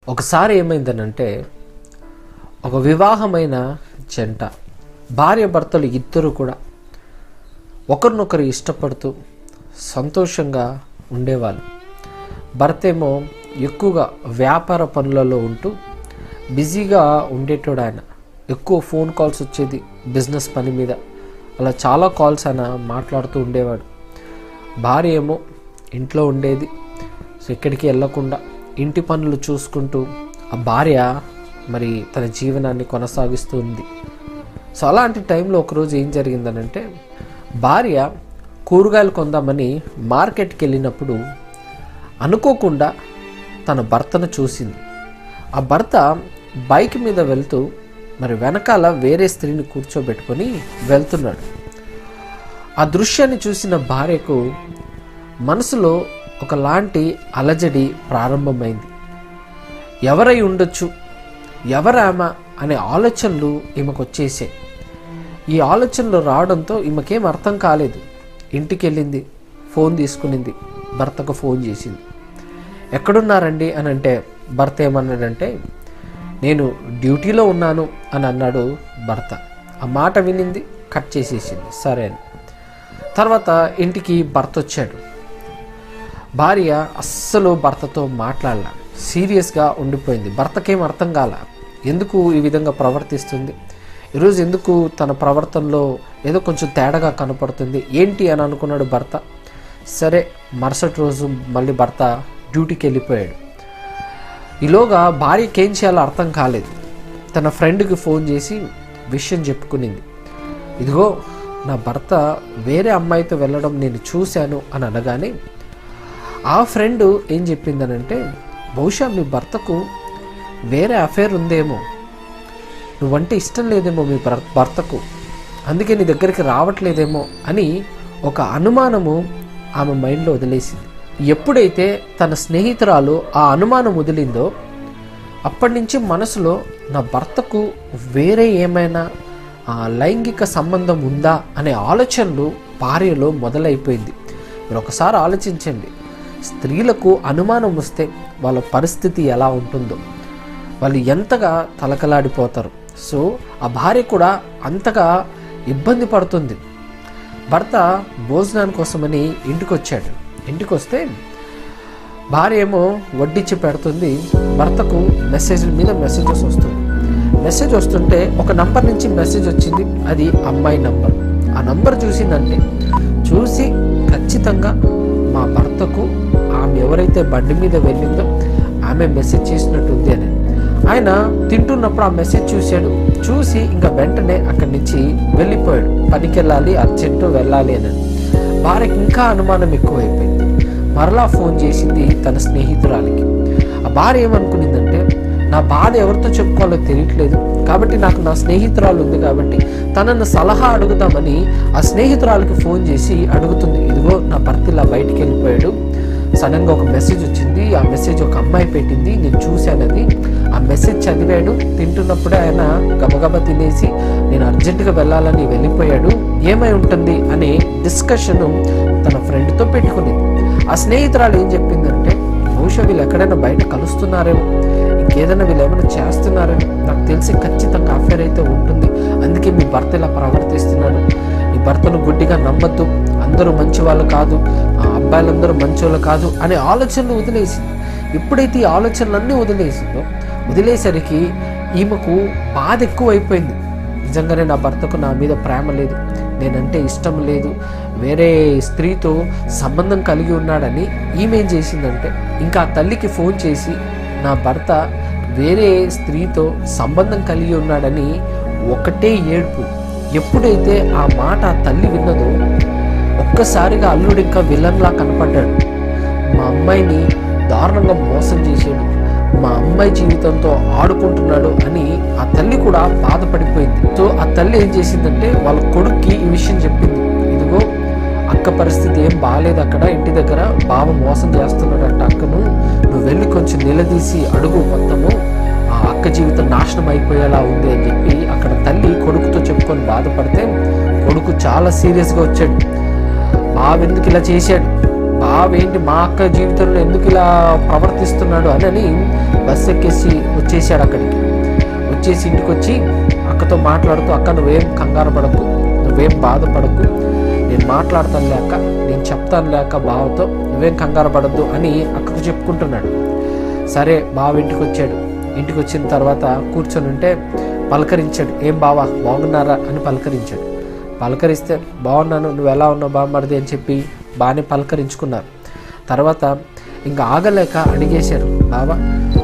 ఒకసారి ఏమైందనంటే, ఒక వివాహమైన జంట భార్య భర్తలు ఇద్దరు కూడా ఒకరినొకరు ఇష్టపడుతూ సంతోషంగా ఉండేవాళ్ళు. భర్త ఏమో ఎక్కువగా వ్యాపార పనులలో ఉంటూ బిజీగా ఉండేటోడు. ఆయన ఎక్కువ ఫోన్ కాల్స్ వచ్చేది బిజినెస్ పని మీద. అలా చాలా కాల్స్ ఆయన మాట్లాడుతూ ఉండేవాడు. భార్య ఏమో ఇంట్లో ఉండేది. సో ఎక్కడికి వెళ్ళకుండా ఇంటి పనులు చూసుకుంటూ ఆ భార్య మరి తన జీవనాన్ని కొనసాగిస్తూ ఉంది. సో అలాంటి టైంలో ఒకరోజు ఏం జరిగిందనంటే, భార్య కూరగాయలు కొందామని మార్కెట్కి వెళ్ళినప్పుడు అనుకోకుండా తన భర్తను చూసింది. ఆ భర్త బైక్ మీద వెళ్తూ మరి వెనకాల వేరే స్త్రీని కూర్చోబెట్టుకొని వెళ్తున్నాడు. ఆ దృశ్యాన్ని చూసిన భార్యకు మనసులో ఒకలాంటి అలజడి ప్రారంభమైంది. ఎవరై ఉండొచ్చు, ఎవరామా అనే ఆలోచనలు ఈమెకు వచ్చేసాయి. ఈ ఆలోచనలు రావడంతో ఈమెకేం అర్థం కాలేదు. ఇంటికి వెళ్ళింది, ఫోన్ తీసుకునింది, భర్తకు ఫోన్ చేసింది. ఎక్కడున్నారండి అని అంటే భర్త ఏమన్నాడంటే, నేను డ్యూటీలో ఉన్నాను అని అన్నాడు భర్త. ఆ మాట వినింది, కట్ చేసేసింది. సరే అని తర్వాత ఇంటికి భర్త వచ్చాడు. భార్య అస్సలు భర్తతో మాట్లాడాల, సీరియస్గా ఉండిపోయింది. భర్తకేం అర్థం కాల, ఎందుకు ఈ విధంగా ప్రవర్తిస్తుంది, ఈరోజు ఎందుకు తన ప్రవర్తనలో ఏదో కొంచెం తేడాగా కనపడుతుంది ఏంటి అని అనుకున్నాడు భర్త. సరే మరుసటి రోజు మళ్ళీ భర్త డ్యూటీకి వెళ్ళిపోయాడు. ఈలోగా భార్యకి ఏం చేయాలో అర్థం కాలేదు. తన ఫ్రెండ్కి ఫోన్ చేసి విషయం చెప్పుకునింది. ఇదిగో నా భర్త వేరే అమ్మాయితో వెళ్ళడం నేను చూశాను అని అనగానే ఆ ఫ్రెండ్ ఏం చెప్పిందనంటే, బహుశా మీ భర్తకు వేరే అఫేర్ ఉందేమో, నువ్వంటే ఇష్టం లేదేమో మీ భర్తకు, అందుకే నీ దగ్గరికి రావట్లేదేమో అని ఒక అనుమానము ఆమె మైండ్లో వదిలేసింది. ఎప్పుడైతే తన స్నేహితురాలు ఆ అనుమానం వదిలిందో అప్పటి నుంచి మనసులో నా భర్తకు వేరే ఏమైనా లైంగిక సంబంధం ఉందా అనే ఆలోచనలు భార్యలో మొదలైపోయింది. మీరు ఒకసారి ఆలోచించండి, స్త్రీలకు అనుమానం వస్తే వాళ్ళ పరిస్థితి ఎలా ఉంటుందో, వాళ్ళు ఎంతగా తలకలాడిపోతారు. సో ఆ భార్య కూడా అంతగా ఇబ్బంది పడుతుంది. భర్త భోజనాని కోసమని ఇంటికి వచ్చాడు. ఇంటికి వస్తే భార్య ఏమో వడ్డించి పెడుతుంది. భర్తకు మెసేజ్ల మీద మెసేజెస్ వస్తుంది. మెసేజ్ వస్తుంటే ఒక నంబర్ నుంచి మెసేజ్ వచ్చింది, అది అమ్మాయి నంబర్. ఆ నంబర్ చూసిందంటే చూసి ఖచ్చితంగా మా భర్తకు ఆమె ఎవరైతే బండి మీద వెళ్ళిందో ఆమె మెసేజ్ చేసినట్టుంది అని. ఆయన తింటున్నప్పుడు ఆ మెసేజ్ చూశాడు. చూసి ఇంకా వెంటనే అక్కడి నుంచి వెళ్ళిపోయాడు. పనికి వెళ్ళాలి, అర్జెంటు వెళ్ళాలి అని. భార్యకి ఇంకా అనుమానం ఎక్కువైపోయింది. మరలా ఫోన్ చేసింది తన స్నేహితురాలికి. ఆ భార్య ఏమనుకునిందంటే, నా బాధ ఎవరితో చెప్పుకోవాలో తెలియట్లేదు కాబట్టి నాకు నా స్నేహితురాలు ఉంది కాబట్టి తనను సలహా అడుగుదామని ఆ స్నేహితురాలకి ఫోన్ చేసి అడుగుతుంది. ఇదిగో నా భర్త ఇలా బయటికి వెళ్ళిపోయాడు, సడన్గా ఒక మెసేజ్ వచ్చింది, ఆ మెసేజ్ ఒక అమ్మాయి పెట్టింది, నేను చూశానది, ఆ మెసేజ్ చదివాడు, తింటున్నప్పుడే ఆయన గబగబా తినేసి నేను అర్జెంటుగా వెళ్ళాలని వెళ్ళిపోయాడు, ఏమై ఉంటుంది అనే డిస్కషన్ తన ఫ్రెండ్తో పెట్టుకునేది. ఆ స్నేహితురాలు ఏం చెప్పిందంటే, బహుశా వీళ్ళు ఎక్కడైనా బయట కలుస్తున్నారేమో, ఇంకేదైనా వీళ్ళు ఏమైనా చేస్తున్నారేమో, నాకు తెలిసి ఖచ్చితంగా అఫేర్ అయితే ఉంటుంది, అందుకే మీ భర్త ఇలా ప్రవర్తిస్తున్నాడు, నీ భర్తను గుడ్డిగా నమ్మద్దు, అందరూ మంచి వాళ్ళు కాదు, అబ్బాయిలందరూ మంచోళ్ళు కాదు అనే ఆలోచనలు వదిలేసింది. ఎప్పుడైతే ఈ ఆలోచనలన్నీ వదిలేసరికి ఈమెకు బాధ ఎక్కువైపోయింది. నిజంగానే నా భర్తకు నా మీద ప్రేమ లేదు, నేనంటే ఇష్టం లేదు, వేరే స్త్రీతో సంబంధం కలిగి ఉన్నాడని ఈమె ఏం చేసిందంటే, ఇంకా ఆ తల్లికి ఫోన్ చేసి నా భర్త వేరే స్త్రీతో సంబంధం కలిగి ఉన్నాడని ఒకటే ఏడుపు. ఎప్పుడైతే ఆ మాట ఆ తల్లి విన్నదో ఒక్కసారిగా అల్లుడు ఇంకా విలన్లా కనపడ్డాడు. మా అమ్మాయిని దారుణంగా మోసం చేశాడు, మా అమ్మాయి జీవితంతో ఆడుకుంటున్నాడు అని ఆ తల్లి కూడా బాధపడిపోయింది. సో ఆ తల్లి ఏం చేసిందంటే వాళ్ళ కొడుక్కి ఈ విషయం చెప్పింది. ఇదిగో అక్క పరిస్థితి ఏం బాగాలేదు, అక్కడ ఇంటి దగ్గర బావ మోసం చేస్తున్నాడంట అక్కను, నువ్వు వెళ్ళి కొంచెం నిలదీసి అడుగు, మొత్తము ఆ అక్క జీవితం నాశనం అయిపోయేలా ఉంది అని చెప్పి అక్కడ తల్లి కొడుకుతో చెప్పుకొని బాధపడితే కొడుకు చాలా సీరియస్గా వచ్చాడు. బావ ఎందుకు ఇలా చేశాడు, బావ ఏంటి మా అక్క జీవితంలో ఎందుకు ఇలా ప్రవర్తిస్తున్నాడు అని బస్సు ఎక్కేసి వచ్చేసాడు. అక్కడికి వచ్చేసి ఇంటికి వచ్చి అక్కతో మాట్లాడుతూ, అక్క నువ్వేం కంగారు పడకు, నువ్వేం బాధపడకు, నేను మాట్లాడతాను లేక, నేను చెప్తాను లేక బావతో, నువ్వేం కంగారు పడద్దు అని అక్కకు చెప్పుకుంటున్నాడు. సరే బావ ఇంటికి వచ్చాడు. ఇంటికి వచ్చిన తర్వాత కూర్చొని ఉంటే పలకరించాడు. ఏం బావా బాగున్నారా అని పలకరించాడు. పలకరిస్తే బాగున్నాను, నువ్వు ఎలా ఉన్నావు బామ్మర్ది అని చెప్పి బాగానే పలకరించుకున్నారు. తర్వాత ఇంకా ఆగలేక అడిగేశారు, బావా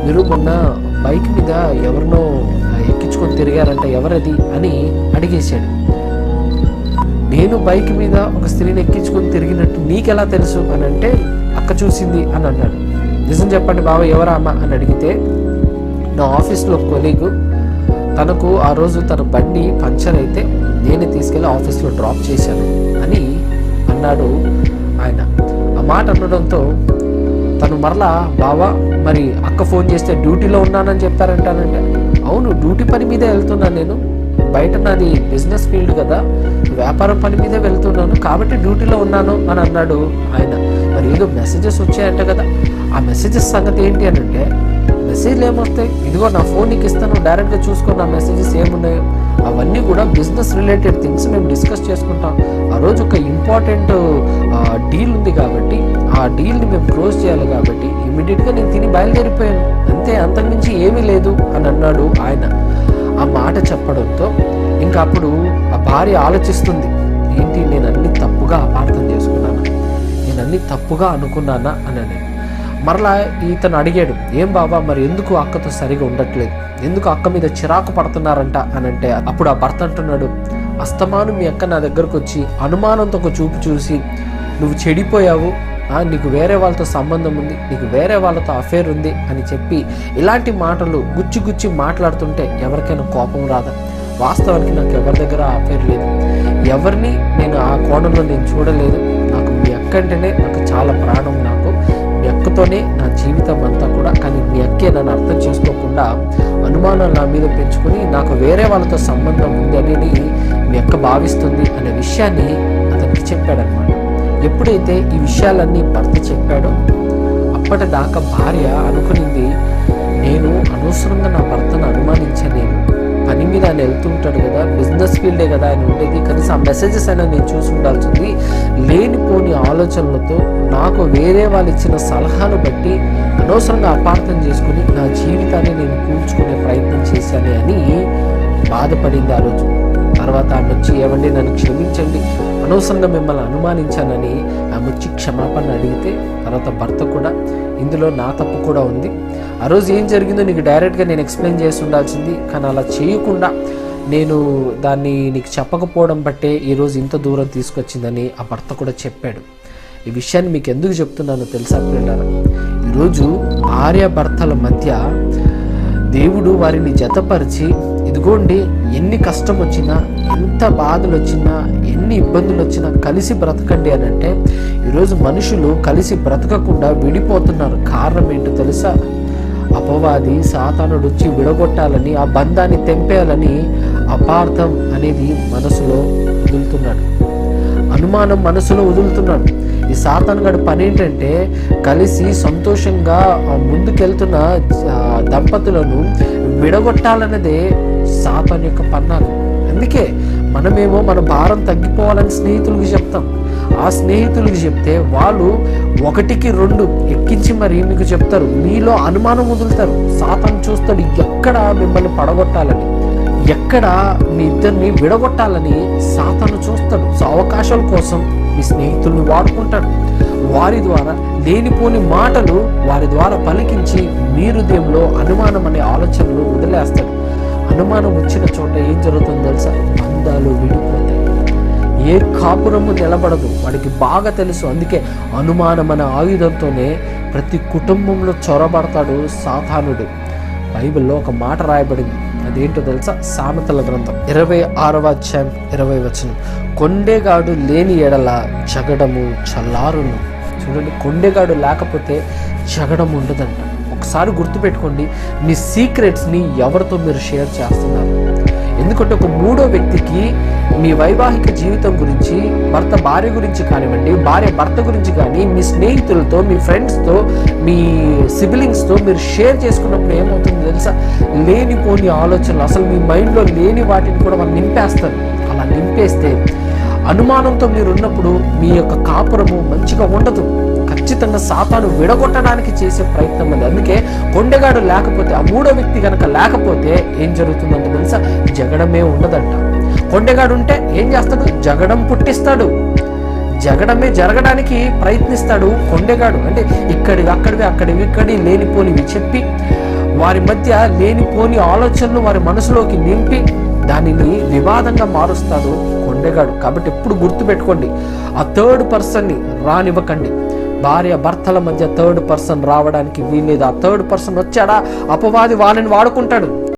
మీరు మొన్న బైక్ మీద ఎవరినో ఎక్కించుకొని తిరిగారంట, ఎవరది అని అడిగేశాడు. నేను బైక్ మీద ఒక స్త్రీని ఎక్కించుకొని తిరిగినట్టు నీకెలా తెలుసు అని అంటే, అక్క చూసింది అని అన్నాడు. నిజం చెప్పండి బావ ఎవరా అమ్మ అని అడిగితే, నా ఆఫీస్లో కొలీగు, తనకు ఆ రోజు తన బండి పంచర్ అయితే నేనే తీసుకెళ్ళి ఆఫీస్లో డ్రాప్ చేశాను అని అన్నాడు ఆయన. ఆ మాట అనడంతో తను మరలా, బావా మరి అక్క ఫోన్ చేస్తే డ్యూటీలో ఉన్నానని చెప్పారంటానంటే, అవును డ్యూటీ పని మీదే వెళ్తున్నాను, నేను బయట నాది బిజినెస్ ఫీల్డ్ కదా, వ్యాపారం పని మీదే వెళ్తున్నాను కాబట్టి డ్యూటీలో ఉన్నాను అని అన్నాడు ఆయన. మరి ఏదో మెసేజెస్ వచ్చాయంట కదా, ఆ మెసేజెస్ సంగతి ఏంటి అని అంటే, మెసేజ్లు ఏమొస్తాయి, ఇదిగో నా ఫోన్ నీకు ఇస్తాను, డైరెక్ట్గా చూసుకొని నా మెసేజెస్ ఏమున్నాయో అవన్నీ కూడా బిజినెస్ రిలేటెడ్ థింగ్స్ మేము డిస్కస్ చేసుకుంటాం. ఆ రోజు ఒక ఇంపార్టెంట్ డీల్ ఉంది కాబట్టి ఆ డీల్ని మేము క్లోజ్ చేయాలి కాబట్టి ఇమీడియట్గా నేను తిని బయలుదేరిపోయాను, అంతే, అంతకుమించి ఏమీ లేదు అని అన్నాడు ఆయన. ఆ మాట చెప్పడంతో ఇంకా అప్పుడు ఆ భార్య ఆలోచిస్తుంది, ఏంటి నేను అన్ని తప్పుగా అపార్థం చేసుకున్నానా, నేను అన్ని తప్పుగా అనుకున్నానా అని. మరలా ఇతను అడిగాడు, ఏం బాబా మరి ఎందుకు అక్కతో సరిగా ఉండట్లేదు, ఎందుకు అక్క మీద చిరాకు పడుతున్నారంట అని అంటే, అప్పుడు ఆ భర్త అంటున్నాడు, అస్తమాను మీ అక్క నా దగ్గరకు వచ్చి అనుమానంతో ఒక చూపు చూసి నువ్వు చెడిపోయావు, నీకు వేరే వాళ్ళతో సంబంధం ఉంది, నీకు వేరే వాళ్ళతో అఫేర్ ఉంది అని చెప్పి ఇలాంటి మాటలు గుచ్చి గుచ్చి మాట్లాడుతుంటే ఎవరికైనా కోపం రాదా? వాస్తవానికి నాకు ఎవరి దగ్గర అఫేర్ లేదు, ఎవరిని నేను ఆ కోణంలో నేను చూడలేదు, నాకు మీ అక్క అంటేనే నాకు చాలా ప్రాణం, నాకు మీ అక్కతోనే నా జీవితం అంతా కూడా. కానీ మీ అక్కే నన్ను అర్థం చేసుకోకుండా అనుమానాలు నా మీద పెంచుకొని నాకు వేరే వాళ్ళతో సంబంధం ఉంది అని మీ అక్క భావిస్తుంది అనే విషయాన్ని అతనికి చెప్పాడనమాట. ఎప్పుడైతే ఈ విషయాలన్నీ భర్త చెప్పాడో అప్పటిదాకా భార్య అనుకునింది, నేను అనవసరంగా నా భర్తను అనుమానించలేను, పని మీద ఆయన వెళ్తుంటాడు కదా, బిజినెస్ ఫీల్డే కదా ఆయన ఉండేది, కనీసం ఆ మెసేజెస్ అయినా నేను చూసి ఉండాల్సింది, లేనిపోని ఆలోచనలతో నాకు వేరే వాళ్ళు ఇచ్చిన సలహాను బట్టి అనవసరంగా అపార్థం చేసుకుని నా జీవితాన్ని నేను కూల్చుకునే ప్రయత్నం చేశాను అని బాధపడింది ఆ రోజు. తర్వాత ఆమె వచ్చి, ఏమండి నన్ను క్షమించండి, అనవసరంగా మిమ్మల్ని అనుమానించానని ఆమె వచ్చి క్షమాపణ అడిగితే, తర్వాత భర్త కూడా ఇందులో నా తప్పు కూడా ఉంది, ఆ రోజు ఏం జరిగిందో నీకు డైరెక్ట్గా నేను ఎక్స్ప్లెయిన్ చేసి ఉండాల్సింది, కానీ అలా చేయకుండా నేను దాన్ని నీకు చెప్పకపోవడం బట్టే ఈరోజు ఇంత దూరం తీసుకొచ్చిందని ఆ భర్త కూడా చెప్పాడు. ఈ విషయాన్ని మీకు ఎందుకు చెప్తున్నానో తెలుసా పిల్లలారా, ఈరోజు భార్యాభర్తల మధ్య దేవుడు వారిని జతపరిచి, ఇదిగోండి ఎన్ని కష్టం వచ్చినా, ఎంత బాధలు వచ్చినా, ఎన్ని ఇబ్బందులు వచ్చినా కలిసి బ్రతకండి అని అంటే, ఈరోజు మనుషులు కలిసి బ్రతకకుండా విడిపోతున్నారు. కారణం ఏంటో తెలుసా? అపవాది సాతానుడు వచ్చి విడగొట్టాలని, ఆ బంధాన్ని తెంపేయాలని అపార్థం అనేది మనసులో వదులుతున్నాడు, అనుమానం మనసులో వదులుతున్నాడు. ఈ సాతాను గడి పని ఏంటంటే, కలిసి సంతోషంగా ముందుకెళ్తున్న దంపతులను విడగొట్టాలన్నదే సాతాను యొక్క పన్నాలు. అందుకే మనమేమో మన భారం తగ్గిపోవాలని స్నేహితులకి చెప్తాం, ఆ స్నేహితులకి చెప్తే వాళ్ళు 1కి 2 ఎక్కించి మరి మీకు చెప్తారు, మీలో అనుమానం వదులుతారు. సాతాను చూస్తాడు ఎక్కడ మిమ్మల్ని పడగొట్టాలని, ఎక్కడ మీ ఇద్దరిని విడగొట్టాలని సాతాను చూస్తాడు. సో అవకాశాల కోసం మీ స్నేహితుల్ని వాడుకుంటాడు, వారి ద్వారా లేనిపోని మాటలు వారి ద్వారా పలికించి మీ హృదయంలో అనుమానం అనే ఆలోచనలు వదిలేస్తాడు. అనుమానం వచ్చిన చోట ఏం జరుగుతుందో తెలుసా? బంధాలు విడిపోతాయి, ఏ కాపురము నిలబడదు, వాడికి బాగా తెలుసు. అందుకే అనుమానం అనే ఆయుధంతోనే ప్రతి కుటుంబంలో చొరబడతాడు సాతానుడు. బైబిల్లో ఒక మాట రాయబడింది, అదేంటో తెలుసా? సామెతల గ్రంథం 26వ అధ్యాయం 20వ వచనం, కొండేగాడు లేని ఎడల జగడము చల్లారును. చూడండి, కొండేగాడు లేకపోతే జగడం ఉండదంట. ఒకసారి గుర్తుపెట్టుకోండి, మీ సీక్రెట్స్ని ఎవరితో మీరు షేర్ చేస్తున్నారు? ఎందుకంటే ఒక మూడో వ్యక్తికి మీ వైవాహిక జీవితం గురించి, భర్త భార్య గురించి కానివ్వండి, భార్య భర్త గురించి కానీ, మీ స్నేహితులతో, మీ ఫ్రెండ్స్తో, మీ సిబ్లింగ్స్తో మీరు షేర్ చేసుకున్నప్పుడు ఏమవుతుందో తెలుసా? లేనిపోని ఆలోచనలు, అసలు మీ మైండ్లో లేని వాటిని కూడా వాళ్ళు నింపేస్తారు. అలా నింపేస్తే అనుమానంతో మీరు ఉన్నప్పుడు మీ యొక్క కాపురము మంచిగా ఉండదు. ఖచ్చితంగా సాతాను విడగొట్టడానికి చేసే ప్రయత్నం అది. అందుకే కొండెగాడు లేకపోతే, ఆ మూడో వ్యక్తి కనుక లేకపోతే ఏం జరుగుతుందంటే తెలుసా? జగడమే ఉండదంట. కొండెగాడు ఉంటే ఏం చేస్తాడు? జగడం పుట్టిస్తాడు, జగడమే జరగడానికి ప్రయత్నిస్తాడు కొండెగాడు. అంటే ఇక్కడివి లేనిపోనివి చెప్పి, వారి మధ్య లేనిపోని ఆలోచనలు వారి మనసులోకి నింపి దానిని వివాదంగా మారుస్తాడు కొండెగాడు. కాబట్టి ఎప్పుడు గుర్తుపెట్టుకోండి, ఆ థర్డ్ పర్సన్ని రానివ్వకండి. భార్య భర్తల మధ్య థర్డ్ పర్సన్ రావడానికి వీల్లేదు. ఆ థర్డ్ పర్సన్ వచ్చాడా, అపవాది వాళ్ళని వాడుకుంటాడు.